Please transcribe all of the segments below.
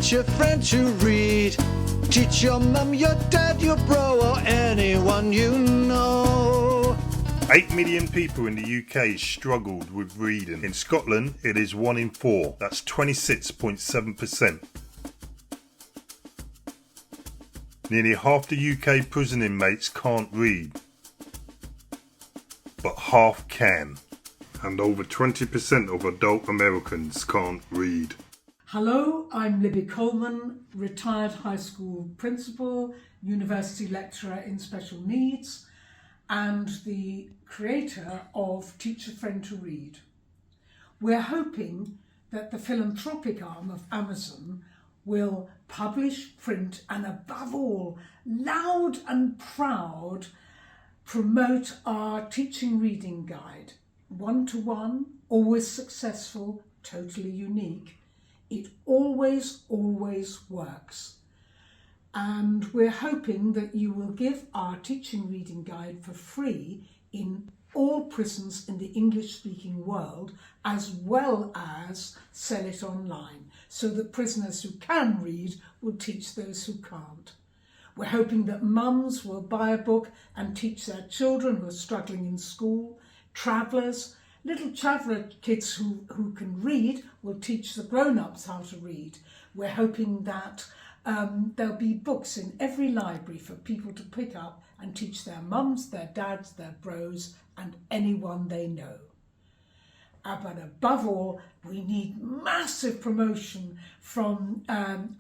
Teach your friend to read. Teach your mum, your dad, your bro, or anyone you know. 8 million people in the UK struggled with reading. In Scotland, it is 1 in 4. That's 26.7%. Nearly half the UK prison inmates can't read, but half can. And over 20% of adult Americans can't read. Hello, I'm Libby Coleman, retired high school principal, university lecturer in special needs, and the creator of Teach a Friend to Read. We're hoping that the philanthropic arm of Amazon will publish, print, and above all, loud and proud, promote our teaching reading guide. 1-to-1, always successful, totally unique. It always works. And we're hoping that you will give our teaching reading guide for free in all prisons in the English-speaking world, as well as sell it online, so that prisoners who can read will teach those who can't. We're hoping that mums will buy a book and teach their children who are struggling in school. Travellers, little traveller kids who can read will teach the grown-ups how to read. We're hoping that there'll be books in every library for people to pick up and teach their mums, their dads, their bros, and anyone they know. But above all, we need massive promotion from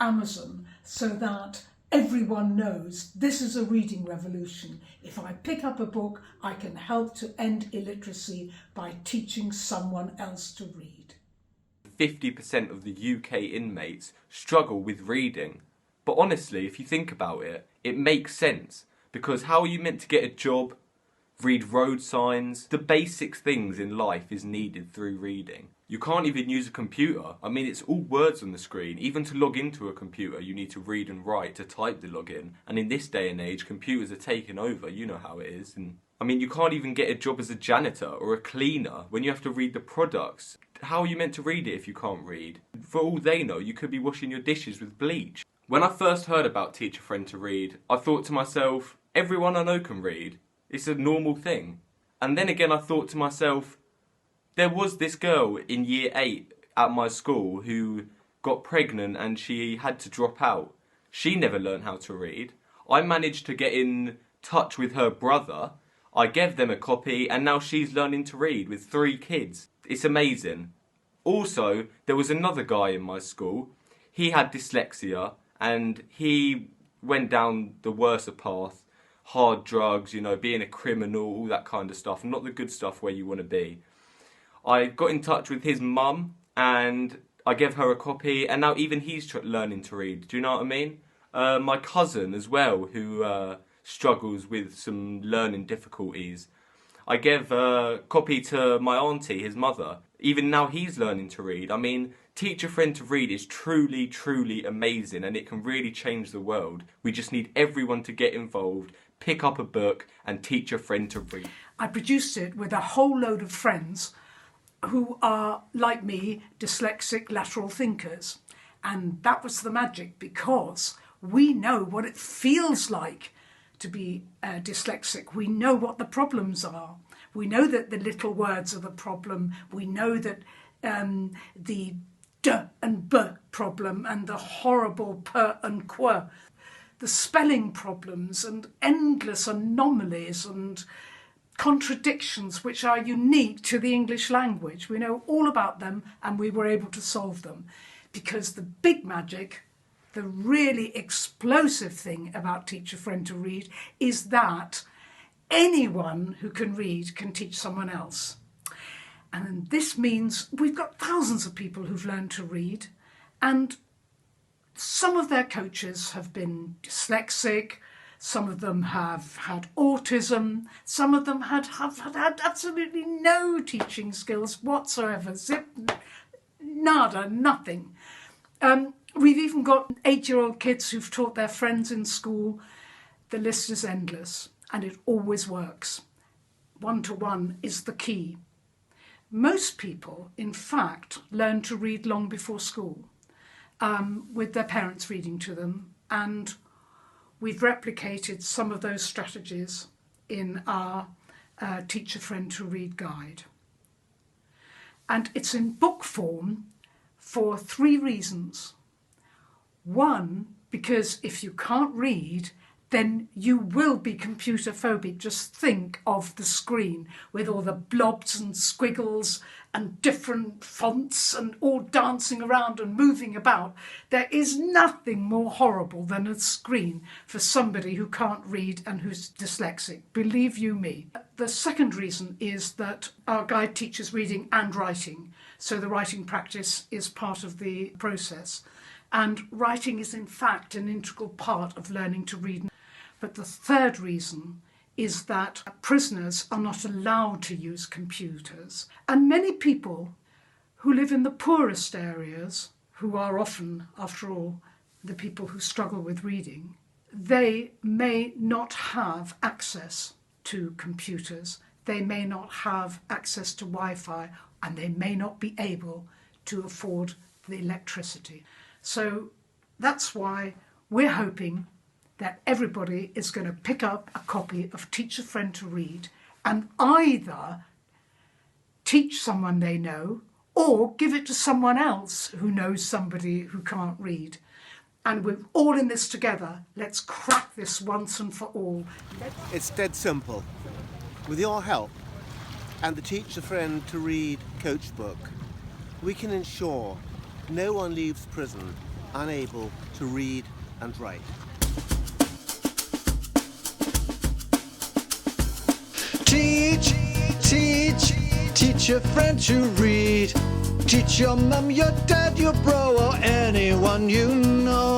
Amazon so that everyone knows this is a reading revolution. If I pick up a book, I can help to end illiteracy by teaching someone else to read. 50% of the UK inmates struggle with reading. But honestly, if you think about it, it makes sense. Because how are you meant to get a job, read road signs? The basic things in life is needed through reading. You can't even use a computer. I mean, it's all words on the screen. Even to log into a computer, you need to read and write to type the login. And in this day and age, computers are taking over. You know how it is. And I mean, you can't even get a job as a janitor or a cleaner when you have to read the products. How are you meant to read it if you can't read? For all they know, you could be washing your dishes with bleach. When I first heard about Teach a Friend to Read, I thought to myself, everyone I know can read. It's a normal thing. And then again, I thought to myself, there was this girl in year 8 at my school who got pregnant and she had to drop out. She never learned how to read. I managed to get in touch with her brother. I gave them a copy and now she's learning to read with 3 kids. It's amazing. Also, there was another guy in my school. He had dyslexia and he went down the worser path. Hard drugs, you know, being a criminal, all that kind of stuff. Not the good stuff where you want to be. I got in touch with his mum and I gave her a copy and now even he's learning to read. Do you know what I mean? My cousin as well, who struggles with some learning difficulties. I gave a copy to my auntie, his mother. Even now he's learning to read. I mean, Teach a Friend to Read is truly, truly amazing and it can really change the world. We just need everyone to get involved, pick up a book and teach a friend to read. I produced it with a whole load of friends who are, like me, dyslexic lateral thinkers. And that was the magic, because we know what it feels like to be dyslexic. We know what the problems are. We know that the little words are the problem. We know that the d and b problem and the horrible p and qu, the spelling problems and endless anomalies and contradictions which are unique to the English language. We know all about them and we were able to solve them, because the big magic, the really explosive thing about Teach a Friend to Read is that anyone who can read can teach someone else. And this means we've got thousands of people who've learned to read, and some of their coaches have been dyslexic, some of them have had autism, some of them have had absolutely no teaching skills whatsoever, zip, nada, nothing. We've even got 8-year-old kids who've taught their friends in school. The list is endless, and it always works. 1-to-1 is the key. Most people, in fact, learn to read long before school. with their parents reading to them, and we've replicated some of those strategies in our Teach a Friend to Read guide. And it's in book form for 3 reasons. One, because if you can't read, then you will be computer phobic. Just think of the screen with all the blobs and squiggles and different fonts and all dancing around and moving about. There is nothing more horrible than a screen for somebody who can't read and who's dyslexic, believe you me. The second reason is that our guide teaches reading and writing, so the writing practice is part of the process. And writing is in fact an integral part of learning to read. But the third reason is that prisoners are not allowed to use computers. And many people who live in the poorest areas, who are often, after all, the people who struggle with reading, they may not have access to computers. They may not have access to Wi-Fi, and they may not be able to afford the electricity. So that's why we're hoping that everybody is going to pick up a copy of Teach a Friend to Read and either teach someone they know or give it to someone else who knows somebody who can't read. And we're all in this together. Let's crack this once and for all. It's dead simple. With your help and the Teach a Friend to Read coach book, we can ensure no one leaves prison unable to read and write. Teach a friend to read. Teach your mum, your dad, your bro, or anyone you know.